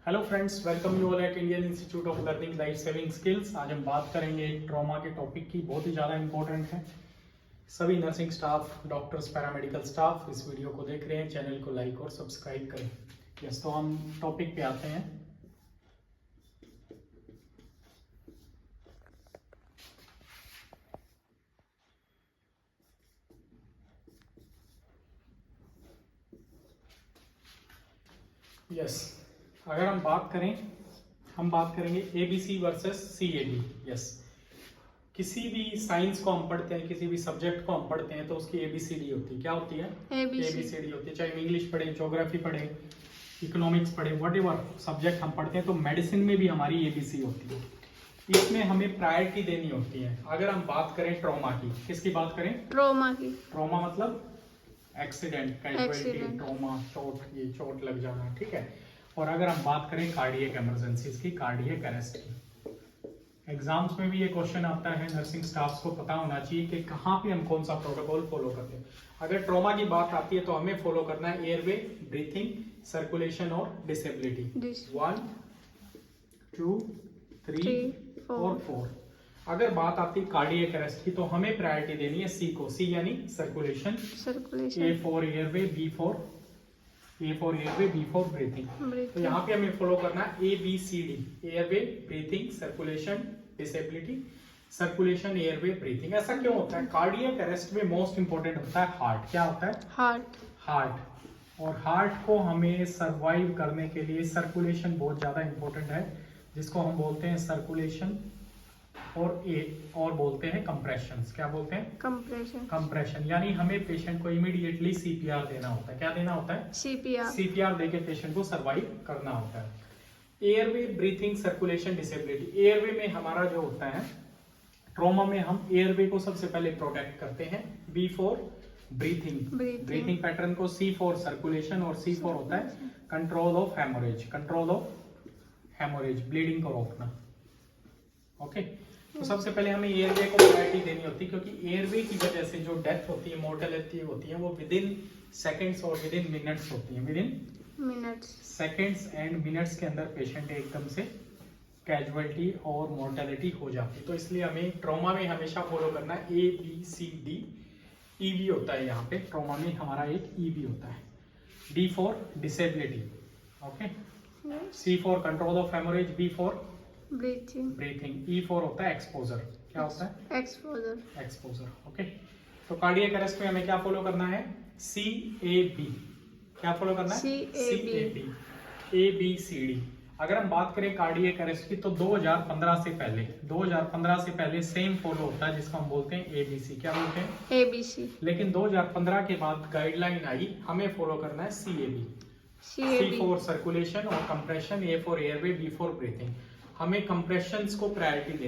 Hello friends, welcome you all at Indian institute of learning life saving skills. आज हम बात करेंगे एक ट्रॉमा के टॉपिक की, बहुत ही ज़्यादा इंपॉर्टेंट है। सभी nursing staff, doctors, paramedical staff इस वीडियो को देख रहे हैं, चैनल को लाइक और सब्सक्राइब करें। यस, तो हम टॉपिक पे आते हैं। यस, अगर हम बात करेंगे एबीसी वर्सेस सीएबी। यस, किसी भी साइंस को हम पढ़ते हैं, किसी भी सब्जेक्ट को हम पढ़ते हैं तो उसकी एबीसीडी होती है। क्या होती है? एबीसीडी होती है। चाहे हम इंग्लिश पढ़े, ज्योग्राफी पढ़े, इकोनॉमिक्स पढ़े, व्हाटएवर सब्जेक्ट हम पढ़ते हैं, तो मेडिसिन में भी हमारी एबीसी होती है। इसमें हमें प्रायोरिटी देनी होती है। अगर हम बात करें ट्रॉमा की, किसकी बात करें? ट्रॉमा की। ट्रॉमा मतलब एक्सीडेंट, कैजुअलिटी, ट्रॉमा, चोट, ये चोट लग जाना, ठीक है। और अगर हम बात करें कार्डियक इमरजेंसीज की, कार्डियक अरेस्ट की, एग्जाम्स में भी ये क्वेश्चन आता है। नर्सिंग स्टाफ्स को पता होना चाहिए कि कहाँ पे हम कौन सा प्रोटोकॉल फॉलो करते हैं। अगर ट्रॉमा की बात आती है तो हमें फॉलो करना है एयरवे, ब्रीथिंग, सर्कुलेशन और डिसेबिलिटी। 1 2 3 और 4। अगर बात आती है कार्डियक अरेस्ट की तो हमें प्रायोरिटी देनी है सी को। सी यानी circulation, A for airway, B for breathing. तो यहाँ पे हमें फॉलो करना है ABCD, airway, breathing, circulation, disability. Circulation, airway, breathing. ऐसा क्यों होता है? कार्डियक अरेस्ट में मोस्ट इंपोर्टेंट होता है हार्ट। क्या होता है? हार्ट। और हार्ट को हमें सर्वाइव करने के लिए सर्कुलेशन बहुत ज्यादा इंपॉर्टेंट है, जिसको हम बोलते हैं सर्कुलेशन और बोलते हैं कंप्रेशन। क्या बोलते हैं? कंप्रेशन। यानी हमें पेशेंट को इमीडिएटली सीपीआर देना होता है। क्या देना होता है? सीपीआर देके पेशेंट को सर्वाइव करना होता है। Airway, breathing, circulation, disability. Airway में हमारा जो होता है, ट्रॉमा में हम एयरवे को सबसे पहले प्रोटेक्ट करते हैं। बी फॉर ब्रीथिंग पैटर्न को, सी फॉर सर्कुलेशन और सी फॉर होता है कंट्रोल ऑफ हेमोरेज, ब्लीडिंग को रोकना। ओके, तो सबसे पहले हमें एयरवे को प्रायोरिटी देनी होती है, क्योंकि एयरवे की वजह से जो डेथ होती है, मोर्टेलिटी होती है, वो विद इन सेकेंड्स और विद इन मिनट्स होती है। With in seconds and minutes के अंदर पेशेंट एकदम से कैजुअलिटी और मोर्टेलिटी हो जाती है। तो इसलिए हमें ट्रॉमा में हमेशा फॉलो करना है ABCD। EB होता है यहाँ पे, ट्रॉमा में हमारा एक EB होता है। D for disability, okay. C for control of haemorrhage, B for breathing, E for होता है एक्सपोजर। क्या होता है? Exposure, okay. तो कार्डियक अरेस्ट में हमें क्या फॉलो करना है? CAB। क्या फॉलो करना है? CAB, ABCD। अगर हम बात करें कार्डियक अरेस्ट की तो 2015 से पहले सेम फॉलो होता है, जिसको हम बोलते हैं ABC। क्या बोलते हैं? ABC। लेकिन 2015 के बाद गाइडलाइन आई, हमें फॉलो करना है CAB। C फॉर सर्कुलेशन और compression, A for airway, B for breathing. हमें कंप्रेशंस को प्रायोरिटी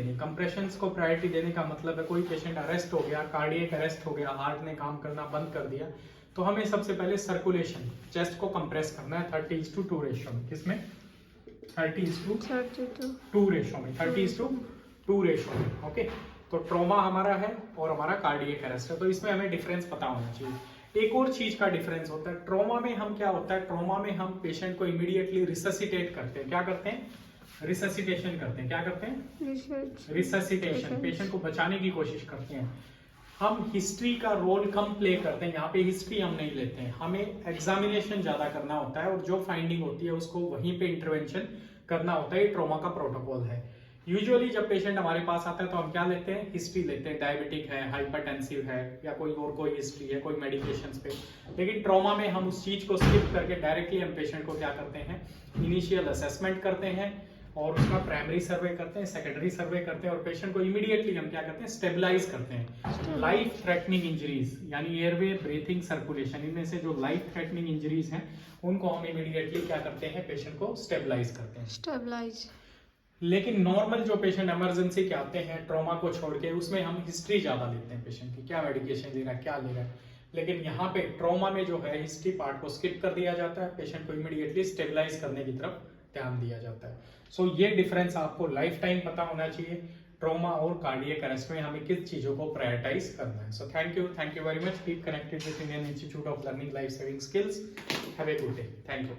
देने का मतलब है, कोई पेशेंट अरेस्ट हो गया, कार्डियक अरेस्ट हो गया, हार्ट ने काम करना बंद कर दिया, तो हमें सबसे पहले सर्कुलेशन, चेस्ट को कंप्रेस करना है 30:2 रेशियो में। किसमें? 30:2 रेशियो में, ओके। तो ट्रॉमा हमारा है और हमारा कार्डियक अरेस्ट है, तो इसमें हमें डिफरेंस पता होना चाहिए। एक और चीज का डिफरेंस होता है, ट्रॉमा में हम क्या होता है, ट्रॉमा में हम पेशेंट को इमीडिएटली रिससिटेट करते हैं। क्या करते हैं? रिससिटेशन करते हैं। क्या करते हैं? रिससिटेशन, पेशेंट को बचाने की कोशिश करते हैं। हम हिस्ट्री का रोल कम प्ले करते हैं, यहाँ पे हिस्ट्री हम नहीं लेते हैं। हमें एग्जामिनेशन ज्यादा करना होता है और जो फाइंडिंग होती है उसको वहीं पे इंटरवेंशन करना होता है। ये ट्रॉमा का प्रोटोकॉल है। यूजुअली जब पेशेंट हमारे पास आता है तो हम क्या लेते हैं? हिस्ट्री लेते हैं। डायबिटिक है, हाइपरटेंसिव है, या कोई हिस्ट्री है, कोई मेडिकेशंस पे। लेकिन ट्रॉमा में हम उस चीज को स्किप करके डायरेक्टली हम पेशेंट को क्या करते हैं? इनिशियल असेसमेंट करते हैं और उसका प्राइमरी सर्वे करते हैं, सेकेंडरी सर्वे करते हैं, और पेशेंट को इमीडिएटली हम क्या करते हैं? स्टेबलाइज करते हैं। लाइफ थ्रेटनिंग इंजरीज यानी एयरवे, ब्रीथिंग, सर्कुलेशन, इनमें से जो लाइफ थ्रेटनिंग इंजरीज हैं उनको हम इमीडिएटली क्या करते हैं? पेशेंट को स्टेबलाइज करते हैं। लेकिन नॉर्मल जो पेशेंट इमरजेंसी के आते हैं ट्रॉमा को छोड़ के, उसमें हम हिस्ट्री ज्यादा लेते हैं पेशेंट की, क्या मेडिकेशन ले रहा है, क्या ले रहा है। लेकिन यहाँ पे ट्रॉमा में जो है हिस्ट्री पार्ट को स्किप कर दिया जाता है, पेशेंट को इमीडिएटली स्टेबलाइज करने की तरफ ध्यान दिया जाता है। सो ये डिफरेंस आपको लाइफ टाइम पता होना चाहिए। ट्रॉमा और कार्डियक अरेस्ट में हमें किस चीजों को प्रायोरिटाइज करना है। So thank you very much. Keep connected with Indian institute of learning life saving skills. Have a good day. Thank you.